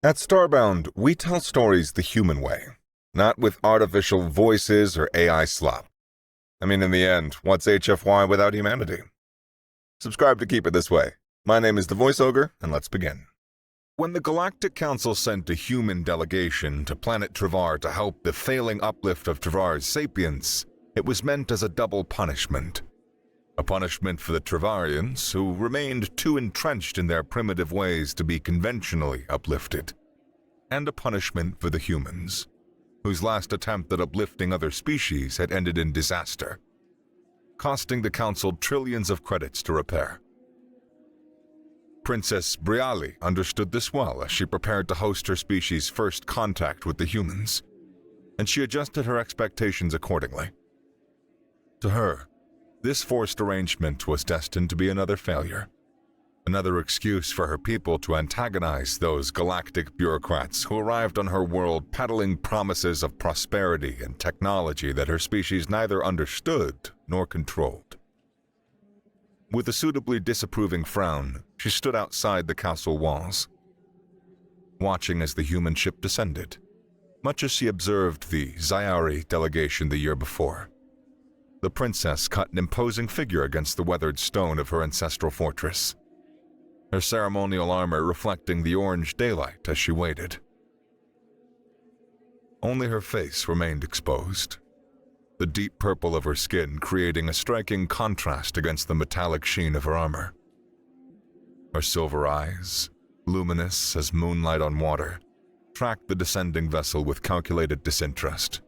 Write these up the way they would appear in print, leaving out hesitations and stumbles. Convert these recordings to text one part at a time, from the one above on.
At Starbound, we tell stories the human way, not with artificial voices or AI slop. I mean, in the end, what's HFY without humanity? Subscribe to keep it this way. My name is the Voice Ogre, and let's begin. When the Galactic Council sent a human delegation to planet Travar to help the failing uplift of Travar's sapience, it was meant as a double punishment. A punishment for the Travarians, who remained too entrenched in their primitive ways to be conventionally uplifted, and a punishment for the humans, whose last attempt at uplifting other species had ended in disaster, costing the Council trillions of credits to repair. Princess Briali understood this well as she prepared to host her species' first contact with the humans, and she adjusted her expectations accordingly. To her, this forced arrangement was destined to be another failure, another excuse for her people to antagonize those galactic bureaucrats who arrived on her world peddling promises of prosperity and technology that her species neither understood nor controlled. With a suitably disapproving frown, she stood outside the castle walls, watching as the human ship descended, much as she observed the Zyari delegation the year before. The princess cut an imposing figure against the weathered stone of her ancestral fortress, her ceremonial armor reflecting the orange daylight as she waited. Only her face remained exposed, the deep purple of her skin creating a striking contrast against the metallic sheen of her armor. Her silver eyes, luminous as moonlight on water, tracked the descending vessel with calculated disinterest.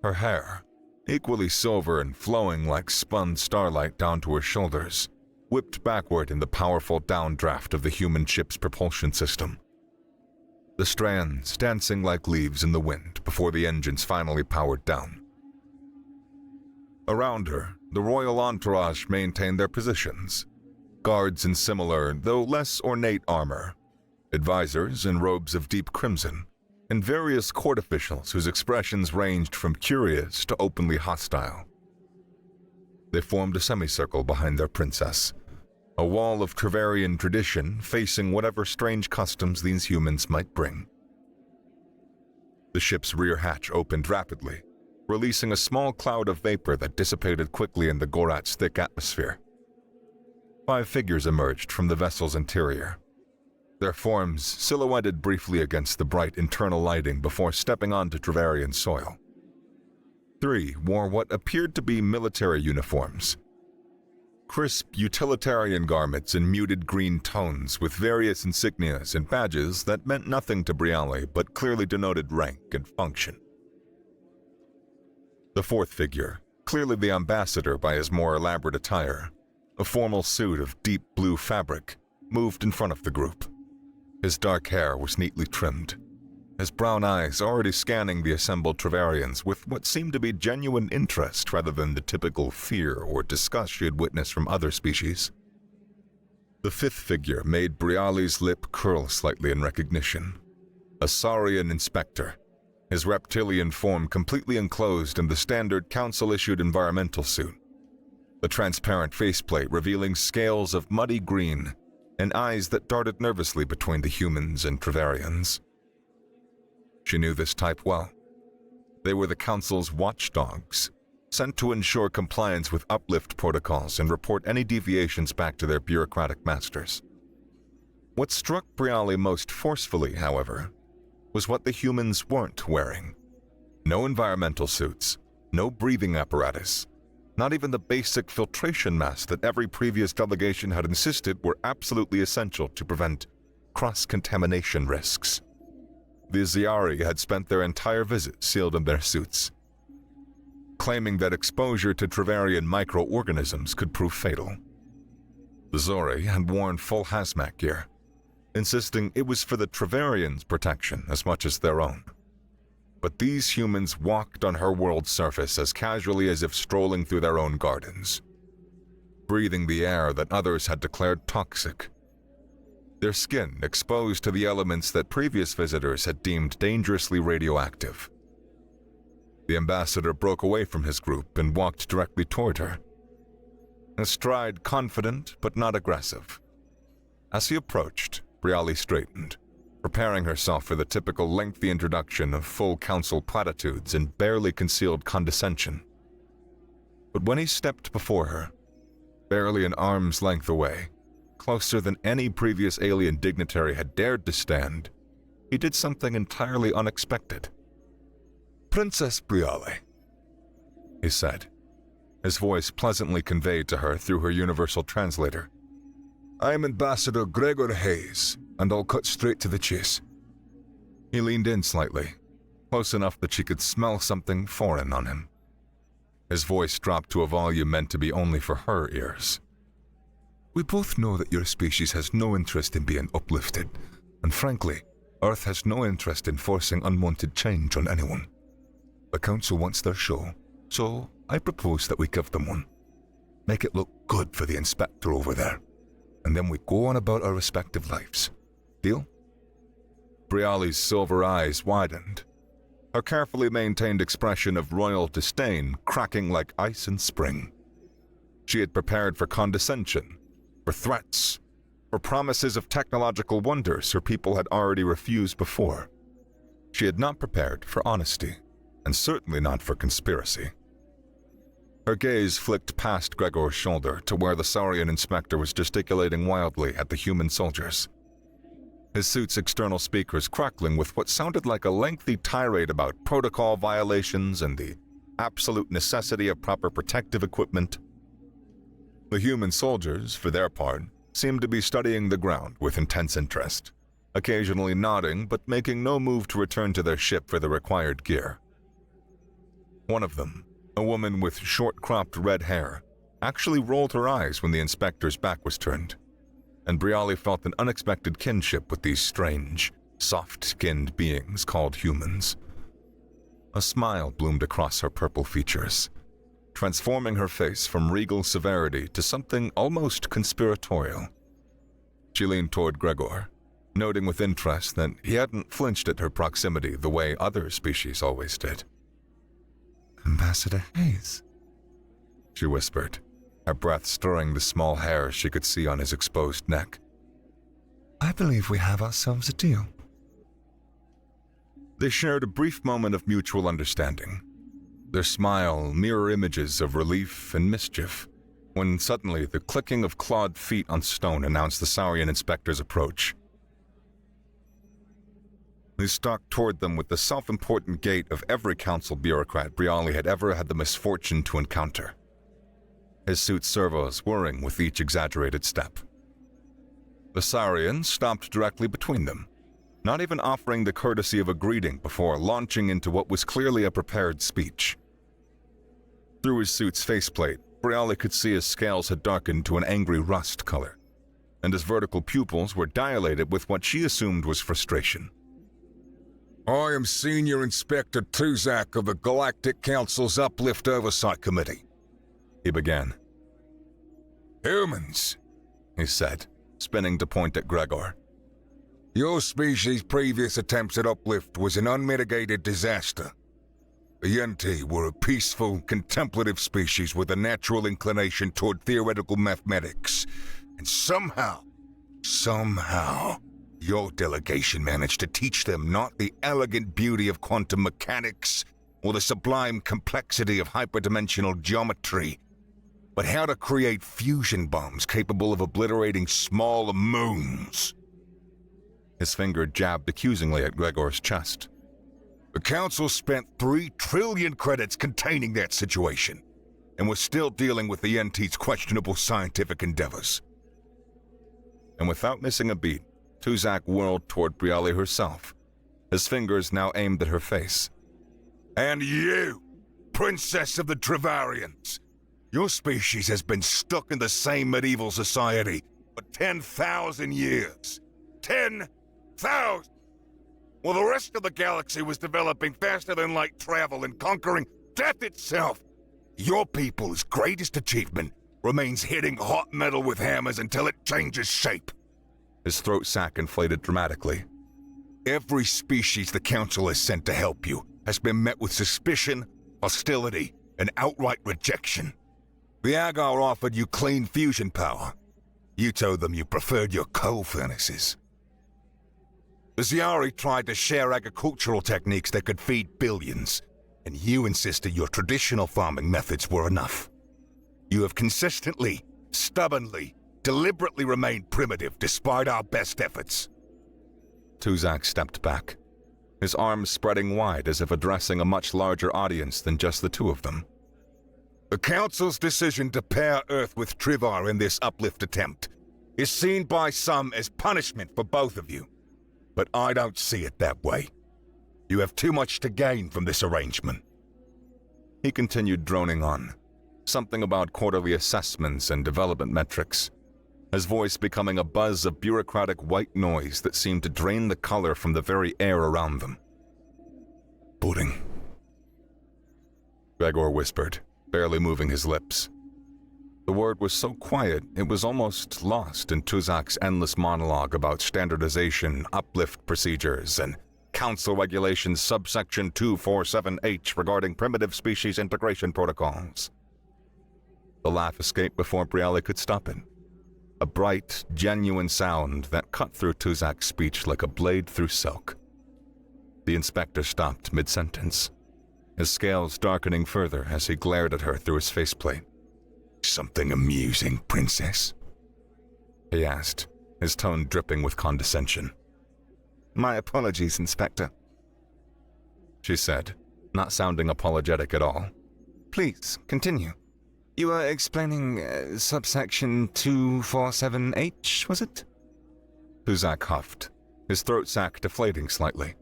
Her hair, equally silver and flowing like spun starlight down to her shoulders, whipped backward in the powerful downdraft of the human ship's propulsion system, the strands dancing like leaves in the wind before the engines finally powered down. Around her, the royal entourage maintained their positions, guards in similar, though less ornate armor, advisors in robes of deep crimson, and various court officials whose expressions ranged from curious to openly hostile. They formed a semicircle behind their princess, a wall of Travarian tradition facing whatever strange customs these humans might bring. The ship's rear hatch opened rapidly, releasing a small cloud of vapor that dissipated quickly in the Gorat's thick atmosphere. 5 figures emerged from the vessel's interior, their forms silhouetted briefly against the bright internal lighting before stepping onto Travarian soil. 3 wore what appeared to be military uniforms, crisp utilitarian garments in muted green tones with various insignias and badges that meant nothing to Briali but clearly denoted rank and function. The 4th figure, clearly the ambassador by his more elaborate attire, a formal suit of deep blue fabric, moved in front of the group. His dark hair was neatly trimmed, his brown eyes already scanning the assembled Travarians with what seemed to be genuine interest rather than the typical fear or disgust she had witnessed from other species. The 5th figure made Briali's lip curl slightly in recognition. A Saurian inspector, his reptilian form completely enclosed in the standard council-issued environmental suit, the transparent faceplate revealing scales of muddy green and eyes that darted nervously between the humans and Travarians. She knew this type well. They were the Council's watchdogs, sent to ensure compliance with uplift protocols and report any deviations back to their bureaucratic masters. What struck Briali most forcefully, however, was what the humans weren't wearing. No environmental suits, no breathing apparatus, not even the basic filtration masks that every previous delegation had insisted were absolutely essential to prevent cross-contamination risks. The Zyari had spent their entire visit sealed in their suits, claiming that exposure to Travarian microorganisms could prove fatal. The Zori had worn full hazmat gear, insisting it was for the Travarians' protection as much as their own. But these humans walked on her world's surface as casually as if strolling through their own gardens, breathing the air that others had declared toxic, their skin exposed to the elements that previous visitors had deemed dangerously radioactive. The ambassador broke away from his group and walked directly toward her, a stride confident but not aggressive. As he approached, Briali straightened, preparing herself for the typical lengthy introduction of full council platitudes and barely concealed condescension. But when he stepped before her, barely an arm's length away, closer than any previous alien dignitary had dared to stand, he did something entirely unexpected. "Princess Briale," he said, his voice pleasantly conveyed to her through her universal translator. "I'm Ambassador Gregor Hayes, and I'll cut straight to the chase." He leaned in slightly, close enough that she could smell something foreign on him. His voice dropped to a volume meant to be only for her ears. "We both know that your species has no interest in being uplifted, and frankly, Earth has no interest in forcing unwanted change on anyone. The Council wants their show, so I propose that we give them one. Make it look good for the inspector over there, and then we go on about our respective lives. Deal?" Briale's silver eyes widened, her carefully maintained expression of royal disdain cracking like ice in spring. She had prepared for condescension, for threats, for promises of technological wonders her people had already refused before. She had not prepared for honesty, and certainly not for conspiracy. Her gaze flicked past Gregor's shoulder to where the Saurian inspector was gesticulating wildly at the human soldiers, his suit's external speakers crackling with what sounded like a lengthy tirade about protocol violations and the absolute necessity of proper protective equipment. The human soldiers, for their part, seemed to be studying the ground with intense interest, occasionally nodding but making no move to return to their ship for the required gear. One of them, a woman with short-cropped red hair, actually rolled her eyes when the inspector's back was turned, and Briale felt an unexpected kinship with these strange, soft-skinned beings called humans. A smile bloomed across her purple features, transforming her face from regal severity to something almost conspiratorial. She leaned toward Gregor, noting with interest that he hadn't flinched at her proximity the way other species always did. "Ambassador Hayes," she whispered, her breath stirring the small hairs she could see on his exposed neck. "I believe we have ourselves a deal." They shared a brief moment of mutual understanding, their smile mirror images of relief and mischief, when suddenly the clicking of clawed feet on stone announced the Saurian inspector's approach. He stalked toward them with the self-important gait of every council bureaucrat Briale had ever had the misfortune to encounter, his suit's servos whirring with each exaggerated step. The Saurian stopped directly between them, not even offering the courtesy of a greeting before launching into what was clearly a prepared speech. Through his suit's faceplate, Briale could see his scales had darkened to an angry rust color, and his vertical pupils were dilated with what she assumed was frustration. "I am Senior Inspector Tuzak of the Galactic Council's Uplift Oversight Committee," he began. "Humans," he said, spinning to point at Gregor. "Your species' previous attempts at uplift was an unmitigated disaster. The Yenti were a peaceful, contemplative species with a natural inclination toward theoretical mathematics, and somehow, your delegation managed to teach them not the elegant beauty of quantum mechanics or the sublime complexity of hyperdimensional geometry, but how to create fusion bombs capable of obliterating small moons." His finger jabbed accusingly at Gregor's chest. "The Council spent 3 trillion credits containing that situation, and was still dealing with the Yenti's questionable scientific endeavors." And without missing a beat, Tuzak whirled toward Briale herself, his fingers now aimed at her face. "And you, Princess of the Travarians, your species has been stuck in the same medieval society for 10,000 years. 10,000! While the rest of the galaxy was developing faster than light travel and conquering death itself, your people's greatest achievement remains hitting hot metal with hammers until it changes shape." His throat sac inflated dramatically. "Every species the Council has sent to help you has been met with suspicion, hostility, and outright rejection. The Agar offered you clean fusion power. You told them you preferred your coal furnaces." The Zyari tried to share agricultural techniques that could feed billions, and you insisted your traditional farming methods were enough. You have consistently, stubbornly, deliberately remained primitive despite our best efforts. Tuzak stepped back, his arms spreading wide as if addressing a much larger audience than just the two of them. The Council's decision to pair Earth with Travar in this uplift attempt is seen by some as punishment for both of you. But I don't see it that way. You have too much to gain from this arrangement. He continued droning on, something about quarterly assessments and development metrics, his voice becoming a buzz of bureaucratic white noise that seemed to drain the color from the very air around them. Pudding, Gregor whispered, barely moving his lips. The word was so quiet it was almost lost in Tuzak's endless monologue about standardization, uplift procedures, and Council Regulations subsection 247H regarding primitive species integration protocols. The laugh escaped before Briali could stop it. A bright, genuine sound that cut through Tuzak's speech like a blade through silk. The inspector stopped mid-sentence, his scales darkening further as he glared at her through his faceplate. Something amusing, Princess? He asked, his tone dripping with condescension. My apologies, Inspector, she said, not sounding apologetic at all. Please, continue. You were explaining subsection 247H, was it? Tuzak huffed, his throat sac deflating slightly.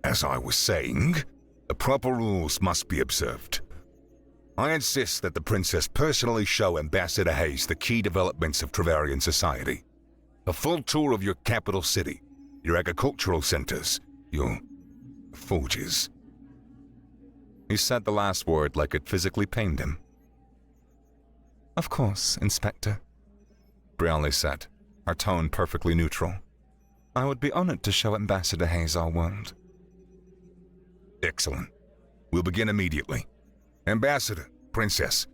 As I was saying, the proper rules must be observed. I insist that the Princess personally show Ambassador Hayes the key developments of Travarian society. A full tour of your capital city, your agricultural centers, your forges. He said the last word like it physically pained him. Of course, Inspector, Briali said, her tone perfectly neutral. I would be honored to show Ambassador Hayes our world. Excellent. We'll begin immediately. Ambassador, Princess,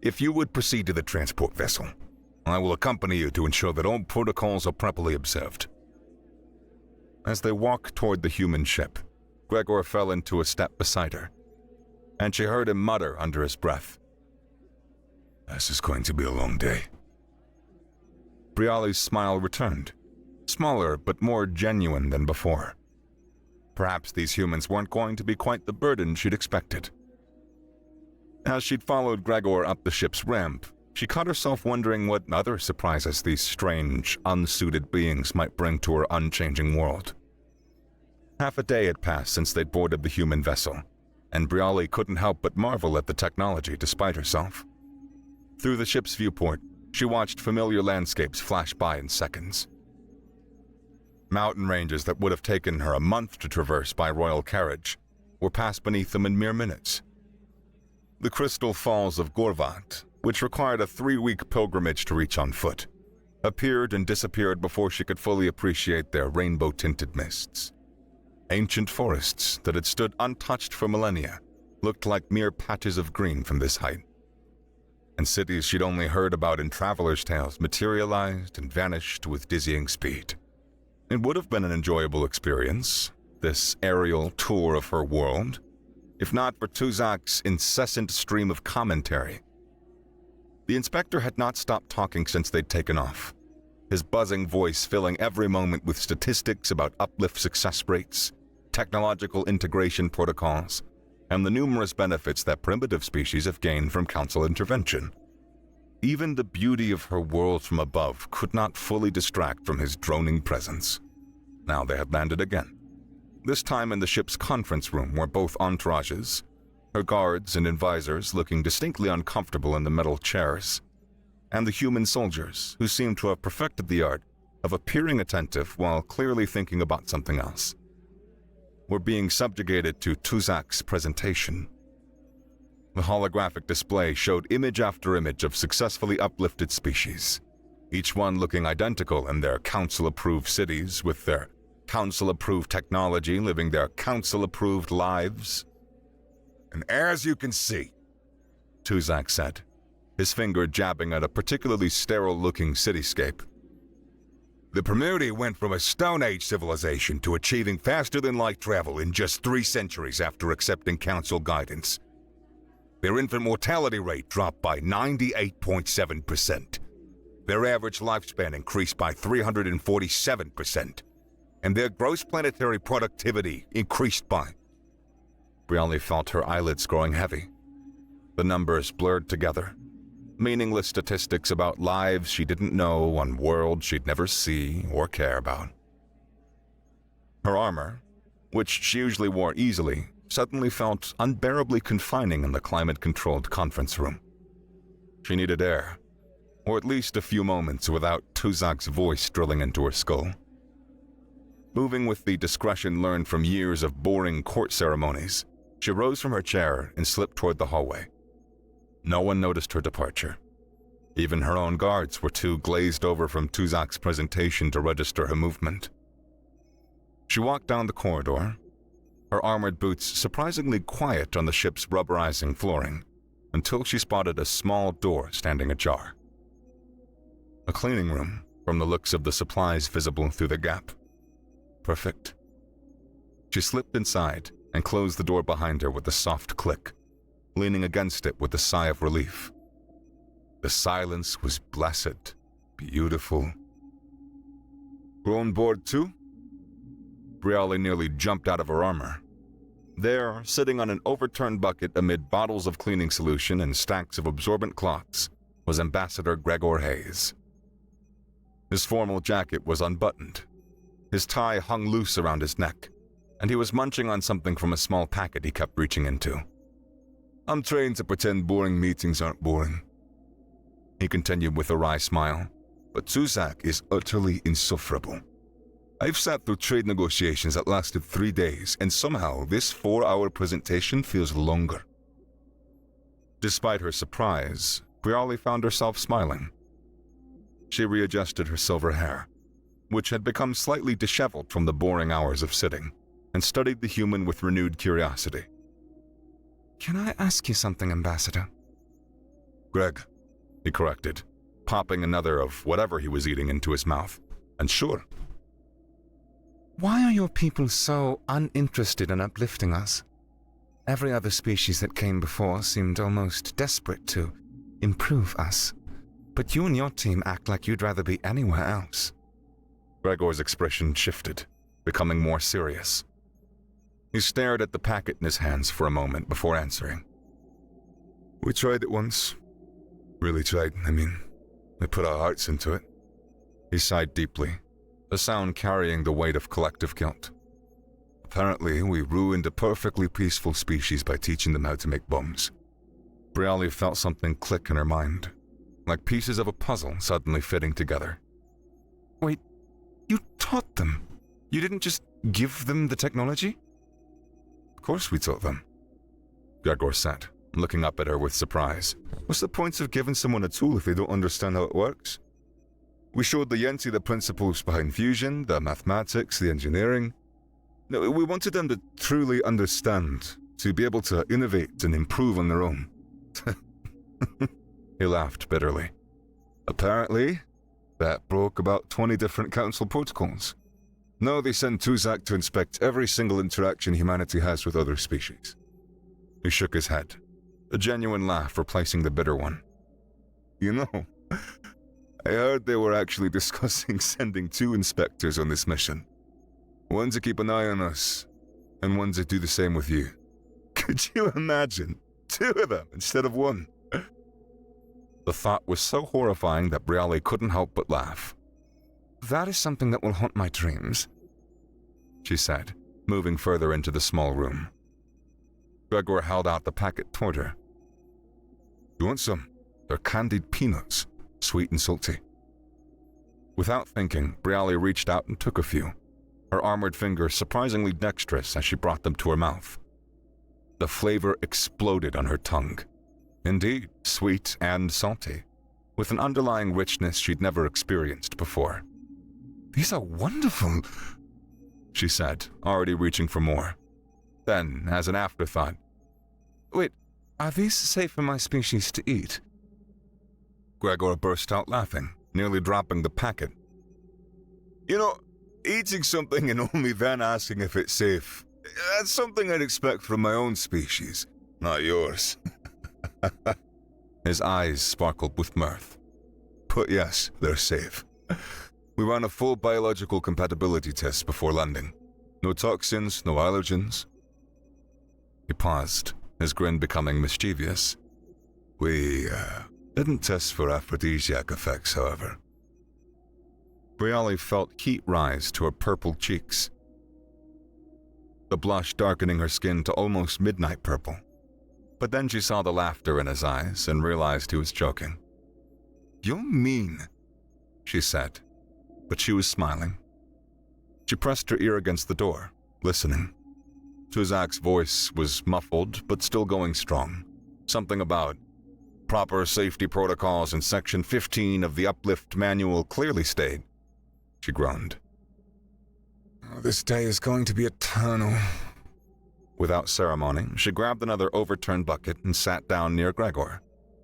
if you would proceed to the transport vessel, I will accompany you to ensure that all protocols are properly observed. As they walked toward the human ship, Gregor fell into a step beside her, and she heard him mutter under his breath. This is going to be a long day. Briali's smile returned, smaller but more genuine than before. Perhaps these humans weren't going to be quite the burden she'd expected. As she'd followed Gregor up the ship's ramp, she caught herself wondering what other surprises these strange, unsuited beings might bring to her unchanging world. Half a day had passed since they'd boarded the human vessel, and Briali couldn't help but marvel at the technology despite herself. Through the ship's viewport, she watched familiar landscapes flash by in seconds. Mountain ranges that would have taken her a month to traverse by royal carriage were passed beneath them in mere minutes. The crystal falls of Gorvat, which required a 3-week pilgrimage to reach on foot, appeared and disappeared before she could fully appreciate their rainbow-tinted mists. Ancient forests that had stood untouched for millennia looked like mere patches of green from this height. And cities she'd only heard about in travelers' tales materialized and vanished with dizzying speed. It would have been an enjoyable experience, this aerial tour of her world, if not for Tuzak's incessant stream of commentary. The inspector had not stopped talking since they'd taken off, his buzzing voice filling every moment with statistics about uplift success rates, technological integration protocols, and the numerous benefits that primitive species have gained from council intervention. Even the beauty of her world from above could not fully distract from his droning presence. Now they had landed again. This time in the ship's conference room where both entourages, her guards and advisors looking distinctly uncomfortable in the metal chairs, and the human soldiers who seemed to have perfected the art of appearing attentive while clearly thinking about something else, were being subjugated to Tuzak's presentation. The holographic display showed image after image of successfully uplifted species, each one looking identical in their council-approved cities with their council-approved technology, living their council-approved lives. And as you can see, Tuzak said, his finger jabbing at a particularly sterile-looking cityscape, The Primurdi went from a Stone Age civilization to achieving faster-than-light travel in just 3 centuries after accepting Council guidance. Their infant mortality rate dropped by 98.7%. Their average lifespan increased by 347%. And their gross planetary productivity increased by... Briali felt her eyelids growing heavy. The numbers blurred together. Meaningless statistics about lives she didn't know on worlds she'd never see or care about. Her armor, which she usually wore easily, suddenly felt unbearably confining in the climate-controlled conference room. She needed air, or at least a few moments without Tuzak's voice drilling into her skull. Moving with the discretion learned from years of boring court ceremonies, she rose from her chair and slipped toward the hallway. No one noticed her departure. Even her own guards were too glazed over from Tuzak's presentation to register her movement. She walked down the corridor, her armored boots surprisingly quiet on the ship's rubberizing flooring, until she spotted a small door standing ajar. A cleaning room, from the looks of the supplies visible through the gap. Perfect. She slipped inside and closed the door behind her with a soft click, leaning against it with a sigh of relief. The silence was blessed, beautiful. We're on board too? Briali nearly jumped out of her armor. There, sitting on an overturned bucket amid bottles of cleaning solution and stacks of absorbent cloths, was Ambassador Gregor Hayes. His formal jacket was unbuttoned. His tie hung loose around his neck, and he was munching on something from a small packet he kept reaching into. I'm trained to pretend boring meetings aren't boring, he continued with a wry smile, but Tuzak is utterly insufferable. I've sat through trade negotiations that lasted 3 days, and somehow this 4-hour presentation feels longer. Despite her surprise, Briali found herself smiling. She readjusted her silver hair, which had become slightly disheveled from the boring hours of sitting, and studied the human with renewed curiosity. Can I ask you something, Ambassador? Greg, he corrected, popping another of whatever he was eating into his mouth. And sure. Why are your people so uninterested in uplifting us? Every other species that came before seemed almost desperate to improve us. But you and your team act like you'd rather be anywhere else. Gregor's expression shifted, becoming more serious. He stared at the packet in his hands for a moment before answering. We tried it once. Really tried, we put our hearts into it. He sighed deeply, the sound carrying the weight of collective guilt. Apparently, we ruined a perfectly peaceful species by teaching them how to make bombs. Briali felt something click in her mind, like pieces of a puzzle suddenly fitting together. Wait, you taught them? You didn't just give them the technology? Of course we taught them, Gregor said, looking up at her with surprise. What's the point of giving someone a tool if they don't understand how it works? We showed the Yenti the principles behind fusion, the mathematics, the engineering. No, we wanted them to truly understand, to be able to innovate and improve on their own. He laughed bitterly. Apparently, that broke about 20 different council protocols. Now they send Tuzak to inspect every single interaction humanity has with other species. He shook his head, a genuine laugh replacing the bitter one. You know, I heard they were actually discussing sending 2 inspectors on this mission. One to keep an eye on us, and one to do the same with you. Could you imagine? 2 of them instead of 1. The thought was so horrifying that Briali couldn't help but laugh. That is something that will haunt my dreams, she said, moving further into the small room. Gregor held out the packet toward her. You want some? They're candied peanuts, sweet and salty. Without thinking, Briali reached out and took a few, her armored fingers surprisingly dexterous as she brought them to her mouth. The flavor exploded on her tongue. Indeed, sweet and salty, with an underlying richness she'd never experienced before. These are wonderful, she said, already reaching for more. Then, as an afterthought, wait, are these safe for my species to eat? Gregor burst out laughing, nearly dropping the packet. You know, eating something and only then asking if it's safe, that's something I'd expect from my own species, not yours. His eyes sparkled with mirth. But yes, they're safe. We ran a full biological compatibility test before landing. No toxins, no allergens. He paused, his grin becoming mischievous. We didn't test for aphrodisiac effects, however. Briali felt heat rise to her purple cheeks, the blush darkening her skin to almost midnight purple. But then she saw the laughter in his eyes and realized he was joking. "You're mean," she said, but she was smiling. She pressed her ear against the door, listening. Tuzak's voice was muffled but still going strong. Something about proper safety protocols in Section 15 of the Uplift Manual clearly stayed. She groaned. "Oh, this day is going to be eternal." Without ceremony, she grabbed another overturned bucket and sat down near Gregor,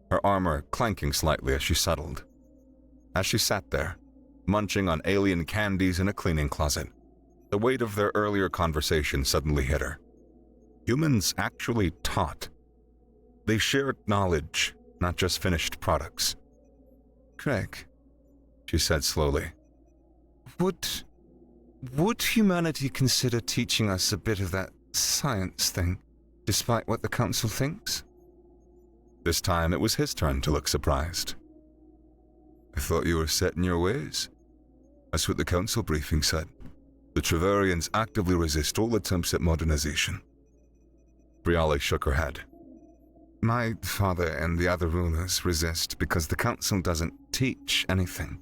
her armor clanking slightly as she settled. As she sat there, munching on alien candies in a cleaning closet, the weight of their earlier conversation suddenly hit her. Humans actually taught. They shared knowledge, not just finished products. Greg, she said slowly. Would humanity consider teaching us a bit of that science thing, despite what the Council thinks? This time it was his turn to look surprised. "I thought you were set in your ways. That's what the Council briefing said. The Travarians actively resist all attempts at modernization." Briali shook her head. My father and the other rulers resist because the Council doesn't teach anything.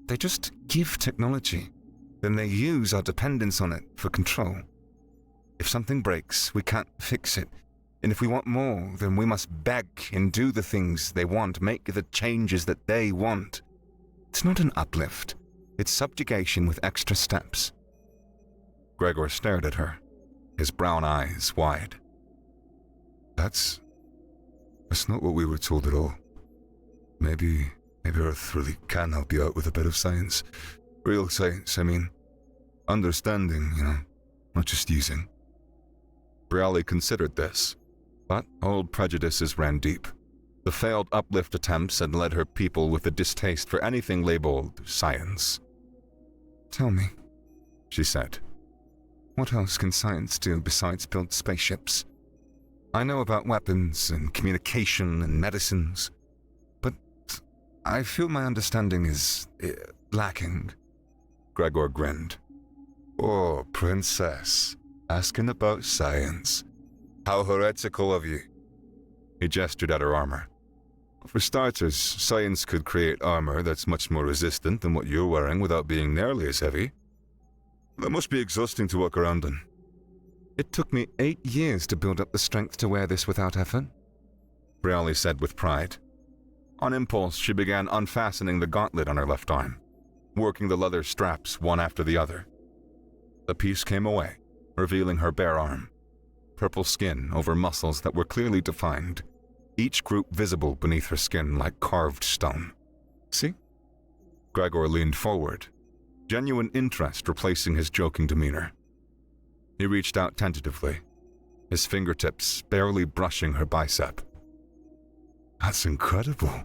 They just give technology, then they use our dependence on it for control. If something breaks, we can't fix it. And if we want more, then we must beg and do the things they want, make the changes that they want. It's not an uplift. It's subjugation with extra steps. Gregor stared at her, his brown eyes wide. That's not what we were told at all. Maybe Earth really can help you out with a bit of science. Real science, I mean. Understanding, not just using. Briali considered this, but old prejudices ran deep. The failed uplift attempts had led her people with a distaste for anything labeled science. Tell me, she said. What else can science do besides build spaceships? I know about weapons and communication and medicines, but I feel my understanding is lacking. Gregor grinned. "Oh, princess, asking about science. How heretical of you." He gestured at her armor. "For starters, science could create armor that's much more resistant than what you're wearing without being nearly as heavy. That must be exhausting to walk around in." It took me 8 years to build up the strength to wear this without effort, Briali said with pride. On impulse, she began unfastening the gauntlet on her left arm, working the leather straps one after the other. The piece came away, revealing her bare arm, purple skin over muscles that were clearly defined, each group visible beneath her skin like carved stone. See? Gregor leaned forward, genuine interest replacing his joking demeanor. He reached out tentatively, his fingertips barely brushing her bicep. "That's incredible.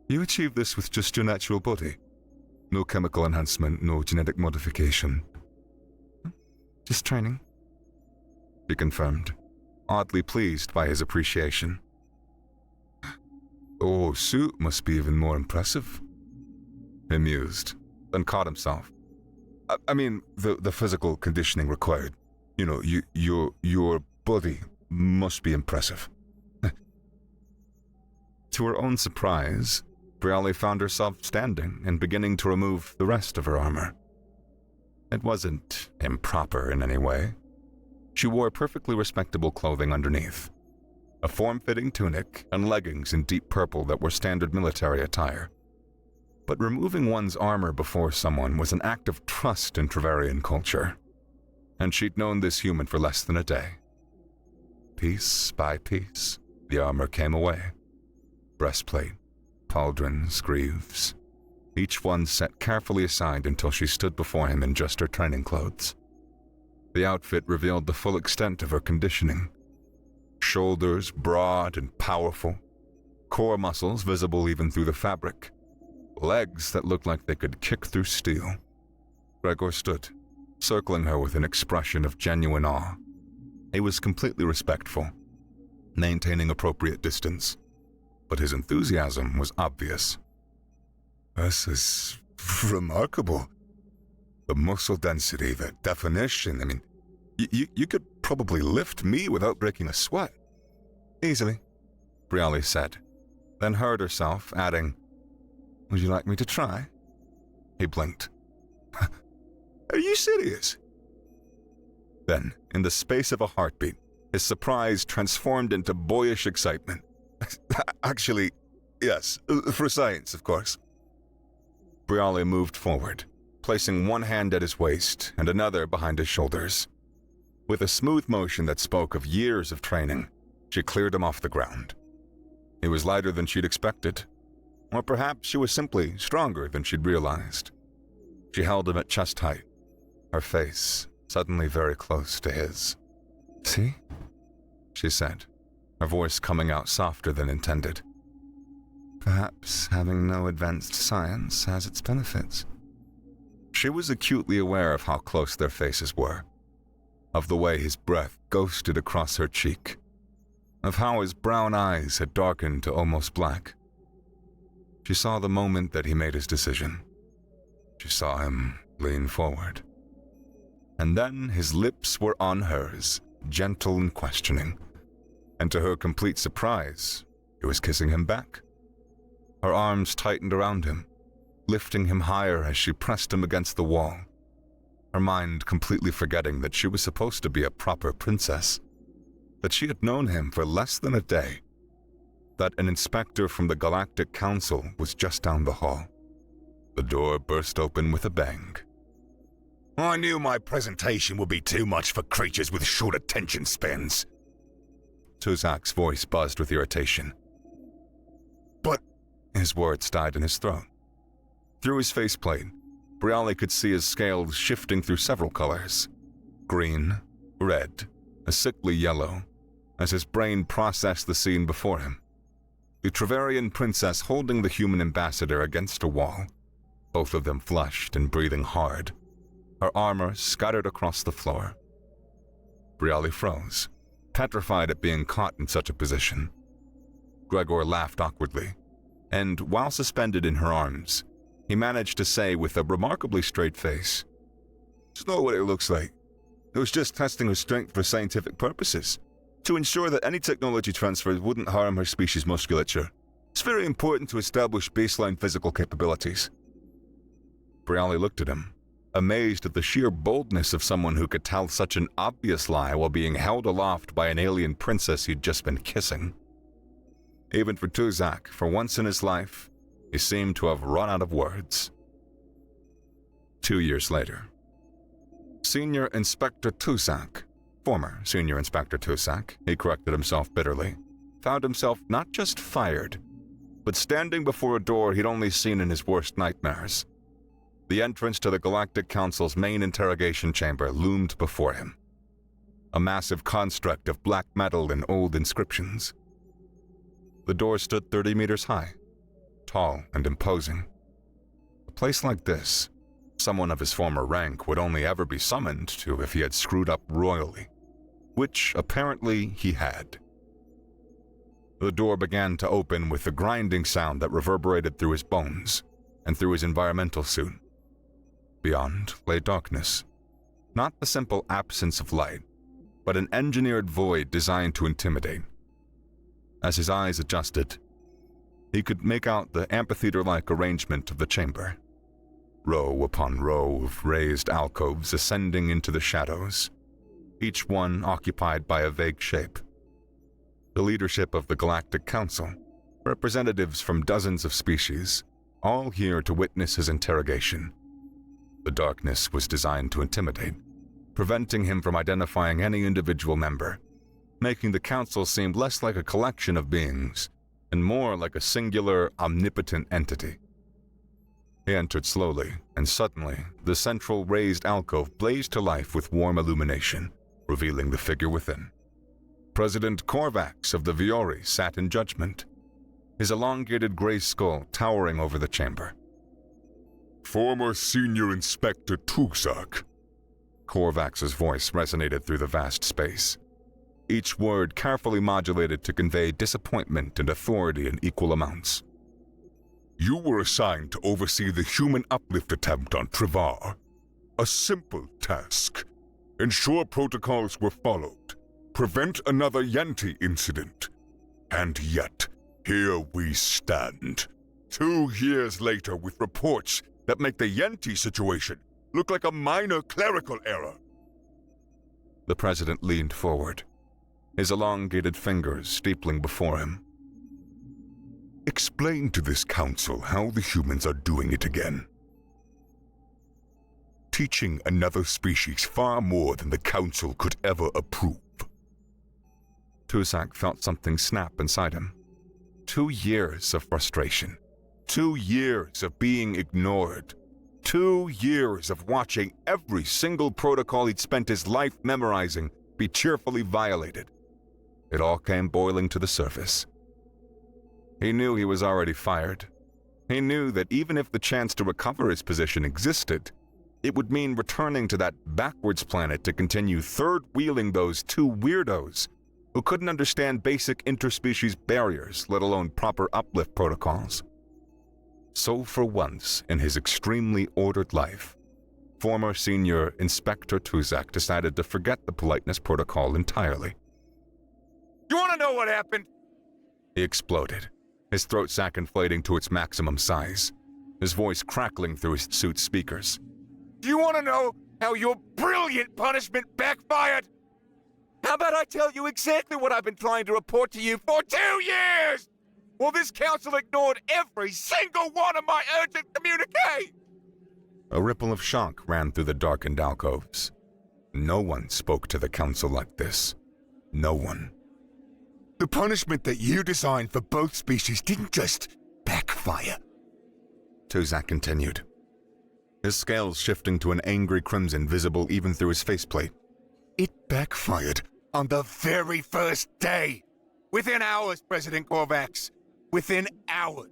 You achieved this with just your natural body. No chemical enhancement, no genetic modification." Just training, he confirmed, oddly pleased by his appreciation. "Oh, suit must be even more impressive." He mused, then caught himself. I mean, the physical conditioning required. Your body must be impressive. To her own surprise, Briali found herself standing and beginning to remove the rest of her armor. It wasn't improper in any way. She wore perfectly respectable clothing underneath, a form-fitting tunic and leggings in deep purple that were standard military attire. But removing one's armor before someone was an act of trust in Travarian culture, and she'd known this human for less than a day. Piece by piece, the armor came away. Breastplate, pauldrons, greaves. each one set carefully aside until she stood before him in just her training clothes. The outfit revealed the full extent of her conditioning. Shoulders broad and powerful, core muscles visible even through the fabric, legs that looked like they could kick through steel. Gregor stood, circling her with an expression of genuine awe. He was completely respectful, maintaining appropriate distance, but his enthusiasm was obvious. This is remarkable. The muscle density, the definition, I mean, you could probably lift me without breaking a sweat. Easily, Briali said, then heard herself adding, "Would you like me to try?" He blinked. Are you serious? Then, in the space of a heartbeat, his surprise transformed into boyish excitement. Actually, yes, for science, of course. Briali moved forward, placing one hand at his waist and another behind his shoulders. With a smooth motion that spoke of years of training, she cleared him off the ground. He was lighter than she'd expected, or perhaps she was simply stronger than she'd realized. She held him at chest height, her face suddenly very close to his. "See?" she said, her voice coming out softer than intended. "Perhaps having no advanced science has its benefits." She was acutely aware of how close their faces were, of the way his breath ghosted across her cheek, of how his brown eyes had darkened to almost black. She saw the moment that he made his decision. She saw him lean forward. And then his lips were on hers, gentle and questioning. And to her complete surprise, he was kissing him back. Her arms tightened around him, lifting him higher as she pressed him against the wall, her mind completely forgetting that she was supposed to be a proper princess, that she had known him for less than a day, that an inspector from the Galactic Council was just down the hall. The door burst open with a bang. I knew my presentation would be too much for creatures with short attention spans. Tuzak's voice buzzed with irritation. But his words died in his throat. Through his faceplate, Briali could see his scales shifting through several colors. Green, red, a sickly yellow, as his brain processed the scene before him. The Travarian princess holding the human ambassador against a wall, both of them flushed and breathing hard, her armor scattered across the floor. Briali froze, petrified at being caught in such a position. Gregor laughed awkwardly, and while suspended in her arms, he managed to say with a remarkably straight face, "It's not what it looks like. It was just testing her strength for scientific purposes, to ensure that any technology transfer wouldn't harm her species' musculature. It's very important to establish baseline physical capabilities." Briali looked at him, amazed at the sheer boldness of someone who could tell such an obvious lie while being held aloft by an alien princess he'd just been kissing. Even for Tuzak, for once in his life, he seemed to have run out of words. 2 years later, Senior Inspector Tuzak, former Senior Inspector Tuzak, he corrected himself bitterly, found himself not just fired, but standing before a door he'd only seen in his worst nightmares. The entrance to the Galactic Council's main interrogation chamber loomed before him, a massive construct of black metal and old inscriptions. The door stood 30 meters high, tall and imposing. A place like this, someone of his former rank would only ever be summoned to if he had screwed up royally, which apparently he had. The door began to open with a grinding sound that reverberated through his bones and through his environmental suit. Beyond lay darkness, not the simple absence of light, but an engineered void designed to intimidate. As his eyes adjusted, he could make out the amphitheater-like arrangement of the chamber, row upon row of raised alcoves ascending into the shadows, each one occupied by a vague shape. The leadership of the Galactic Council, representatives from dozens of species, all here to witness his interrogation. The darkness was designed to intimidate, preventing him from identifying any individual member, making the council seem less like a collection of beings and more like a singular, omnipotent entity. He entered slowly, and suddenly, the central raised alcove blazed to life with warm illumination, revealing the figure within. President Korvax of the Viori sat in judgment, his elongated gray skull towering over the chamber. Former Senior Inspector Tuzak. Korvax's voice resonated through the vast space, each word carefully modulated to convey disappointment and authority in equal amounts. You were assigned to oversee the human uplift attempt on Travar. A simple task. Ensure protocols were followed. Prevent another Yenti incident. And yet, here we stand, 2 years later with reports that make the Yenti situation look like a minor clerical error. The president leaned forward, his elongated fingers steepling before him. Explain to this council how the humans are doing it again. Teaching another species far more than the council could ever approve. Tuzak felt something snap inside him. 2 years of frustration. 2 years of being ignored. 2 years of watching every single protocol he'd spent his life memorizing be cheerfully violated. It all came boiling to the surface. He knew he was already fired. He knew that even if the chance to recover his position existed, it would mean returning to that backwards planet to continue third-wheeling those 2 weirdos who couldn't understand basic interspecies barriers, let alone proper uplift protocols. So for once in his extremely ordered life, former Senior Inspector Tuzak decided to forget the politeness protocol entirely. You want to know what happened? He exploded, his throat sac inflating to its maximum size, his voice crackling through his suit's speakers. Do you want to know how your brilliant punishment backfired? How about I tell you exactly what I've been trying to report to you for 2 years? Well, this council ignored every single one of my urgent communique! A ripple of shock ran through the darkened alcoves. No one spoke to the council like this. No one. The punishment that you designed for both species didn't just backfire. Tuzak continued, his scales shifting to an angry crimson visible even through his faceplate. It backfired on the very first day. Within hours, President Korvax. Within hours.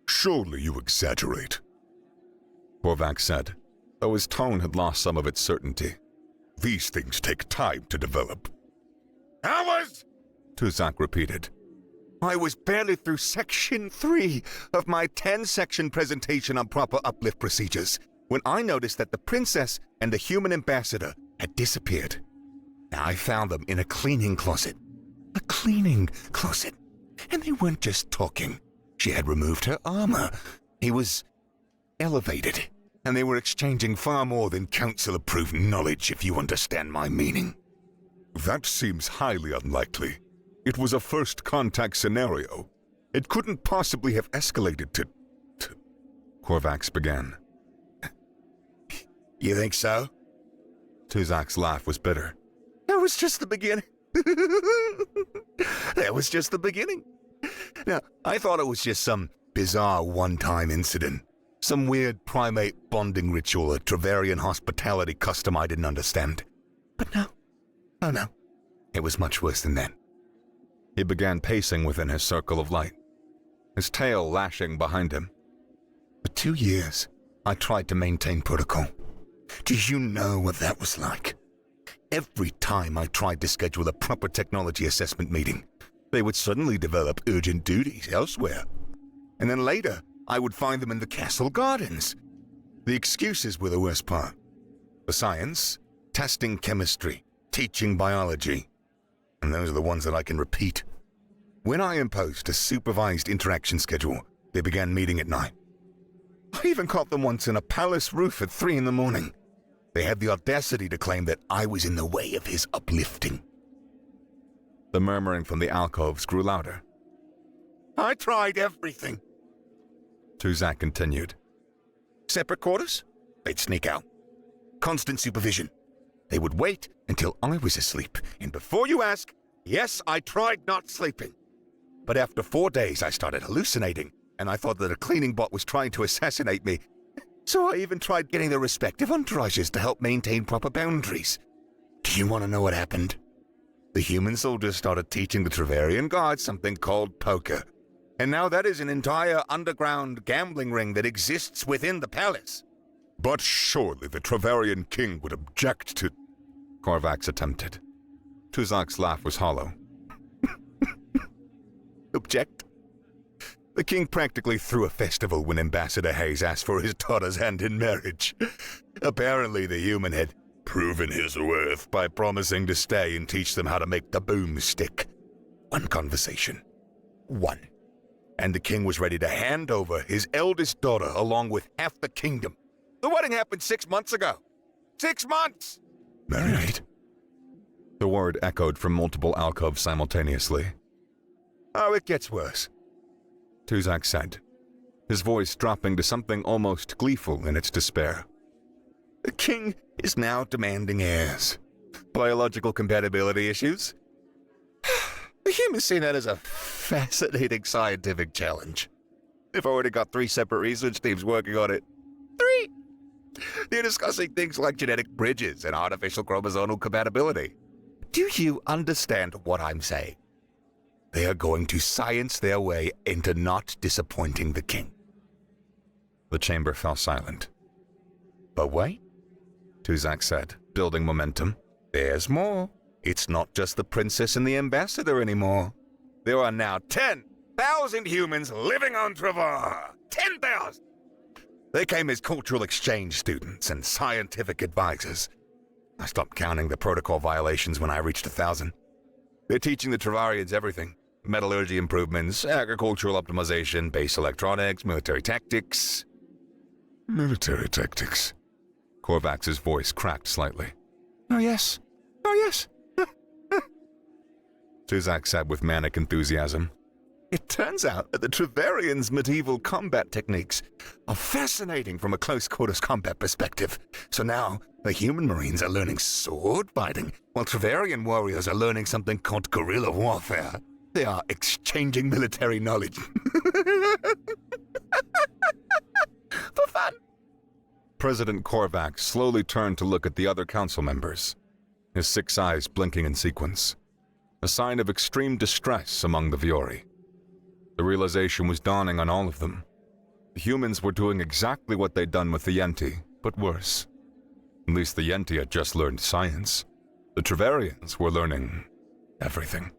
Surely you exaggerate. Korvax said, though his tone had lost some of its certainty. These things take time to develop. Hours? Tuzak repeated. I was barely through Section 3 of my 10-section presentation on proper uplift procedures when I noticed that the princess and the human ambassador had disappeared. Now I found them in a cleaning closet. A cleaning closet. And they weren't just talking. She had removed her armor. He was elevated. And they were exchanging far more than council-approved knowledge, if you understand my meaning. That seems highly unlikely. It was a first contact scenario. It couldn't possibly have escalated to... Korvax began. You think so? Tuzak's laugh was bitter. That was just the beginning. That was just the beginning. Now, I thought it was just some bizarre one-time incident. Some weird primate bonding ritual, a Travarian hospitality custom I didn't understand. But no. Oh no. It was much worse than that. He began pacing within his circle of light, his tail lashing behind him. For 2 years, I tried to maintain protocol. Do you know what that was like? Every time I tried to schedule a proper technology assessment meeting, they would suddenly develop urgent duties elsewhere. And then later, I would find them in the castle gardens. The excuses were the worst part. For science, testing chemistry, teaching biology. And those are the ones that I can repeat. When I imposed a supervised interaction schedule, they began meeting at night. I even caught them once in a palace roof at 3 a.m. They had the audacity to claim that I was in the way of his uplifting. The murmuring from the alcoves grew louder. I tried everything. Tuzak continued. Separate quarters? They'd sneak out. Constant supervision. They would wait until I was asleep. And before you ask, yes, I tried not sleeping. But after 4 days, I started hallucinating and I thought that a cleaning bot was trying to assassinate me. So I even tried getting the respective entourages to help maintain proper boundaries. Do you want to know what happened? The human soldiers started teaching the Travarian guards something called poker. And now that is an entire underground gambling ring that exists within the palace. But surely the Travarian king would object to... Korvax attempted. Tuzak's laugh was hollow. Object? The king practically threw a festival when Ambassador Hayes asked for his daughter's hand in marriage. Apparently the human had proven his worth by promising to stay and teach them how to make the boomstick. One conversation. One. And the king was ready to hand over his eldest daughter along with half the kingdom. The wedding happened 6 months ago. 6 months! Married? The word echoed from multiple alcoves simultaneously. Oh, it gets worse, Tuzak said, his voice dropping to something almost gleeful in its despair. The king is now demanding heirs. Biological compatibility issues? The humans see that as a fascinating scientific challenge. They've already got 3 separate research teams working on it. 3! They're discussing things like genetic bridges and artificial chromosomal compatibility. Do you understand what I'm saying? They are going to science their way into not disappointing the king. The chamber fell silent. But wait, Tuzak said, building momentum. There's more. It's not just the princess and the ambassador anymore. There are now 10,000 humans living on Travar. 10,000! They came as cultural exchange students and scientific advisors. I stopped counting the protocol violations when I reached 1,000. They're teaching the Travarians everything. Metallurgy improvements, agricultural optimization, base electronics, military tactics. Military tactics. Korvax's voice cracked slightly. Oh yes. Oh yes. Tuzak said with manic enthusiasm. It turns out that the Travarians' medieval combat techniques are fascinating from a close-quarters combat perspective. So now, the human marines are learning sword fighting, while Travarian warriors are learning something called guerrilla warfare. They are exchanging military knowledge. For fun. President Korvax slowly turned to look at the other council members, his 6 eyes blinking in sequence, a sign of extreme distress among the Viori. The realization was dawning on all of them. The humans were doing exactly what they'd done with the Yenti, but worse. At least the Yenti had just learned science. The Travarians were learning everything.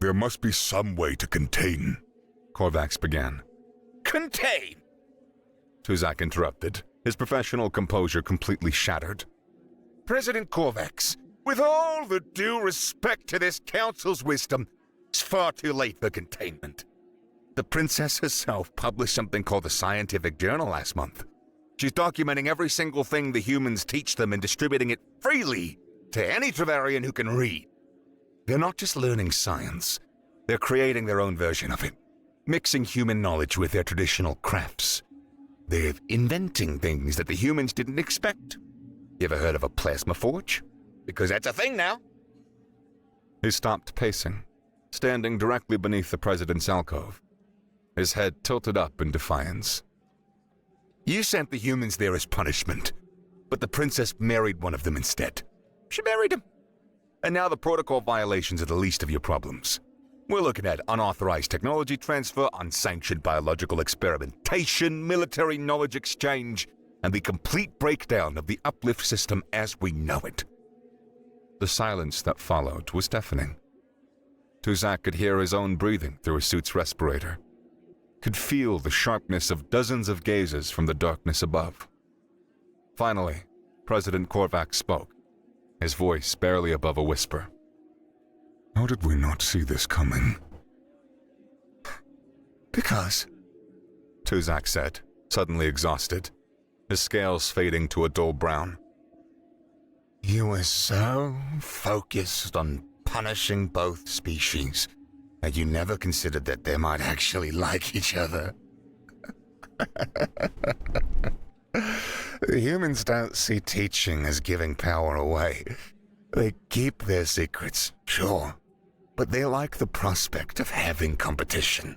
There must be some way to contain. Korvax began. Contain! Tuzak interrupted, his professional composure completely shattered. President Korvax, with all the due respect to this council's wisdom, it's far too late for containment. The princess herself published something called the Scientific Journal last month. She's documenting every single thing the humans teach them and distributing it freely to any Travarian who can read. They're not just learning science, they're creating their own version of it, mixing human knowledge with their traditional crafts. They're inventing things that the humans didn't expect. You ever heard of a plasma forge? Because that's a thing now. He stopped pacing, standing directly beneath the president's alcove, his head tilted up in defiance. You sent the humans there as punishment, but the princess married one of them instead. She married him. And now the protocol violations are the least of your problems. We're looking at unauthorized technology transfer, unsanctioned biological experimentation, military knowledge exchange, and the complete breakdown of the uplift system as we know it. The silence that followed was deafening. Tuzak could hear his own breathing through his suit's respirator, could feel the sharpness of dozens of gazes from the darkness above. Finally, President Korvax spoke, his voice barely above a whisper. How did we not see this coming? Because, Tuzak said, suddenly exhausted, his scales fading to a dull brown. You were so focused on punishing both species that you never considered that they might actually like each other. The humans don't see teaching as giving power away. They keep their secrets, sure, but they like the prospect of having competition.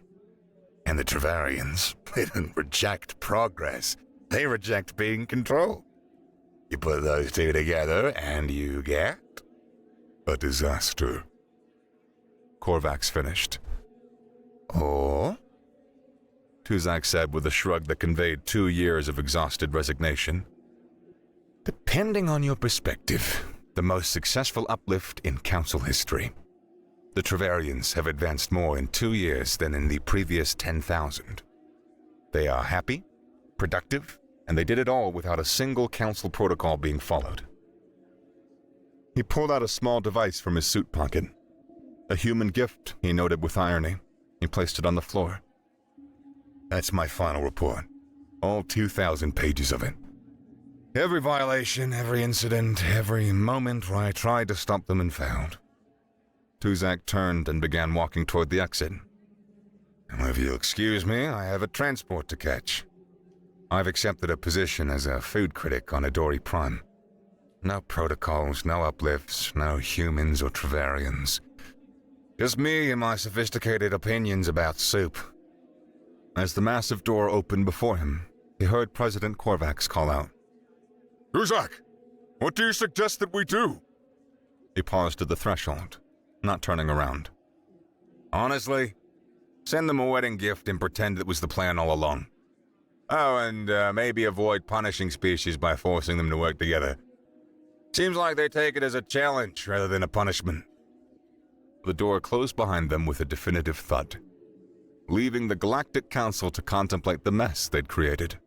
And the Travarians, they don't reject progress. They reject being controlled. You put those two together and you get... A disaster. Korvax finished. Or... Tuzak said with a shrug that conveyed 2 years of exhausted resignation. Depending on your perspective, the most successful uplift in Council history. The Travarians have advanced more in 2 years than in the previous 10,000. They are happy, productive, and they did it all without a single Council protocol being followed. He pulled out a small device from his suit pocket. A human gift, he noted with irony. He placed it on the floor. That's my final report. All 2,000 pages of it. Every violation, every incident, every moment where I tried to stop them and failed. Tuzak turned and began walking toward the exit. And if you'll excuse me, I have a transport to catch. I've accepted a position as a food critic on Adori Prime. No protocols, no uplifts, no humans or Travarians. Just me and my sophisticated opinions about soup. As the massive door opened before him, he heard President Korvax call out. Tuzak, what do you suggest that we do? He paused at the threshold, not turning around. Honestly, send them a wedding gift and pretend it was the plan all along. Oh, and maybe avoid punishing species by forcing them to work together. Seems like they take it as a challenge rather than a punishment. The door closed behind them with a definitive thud, leaving the Galactic Council to contemplate the mess they'd created.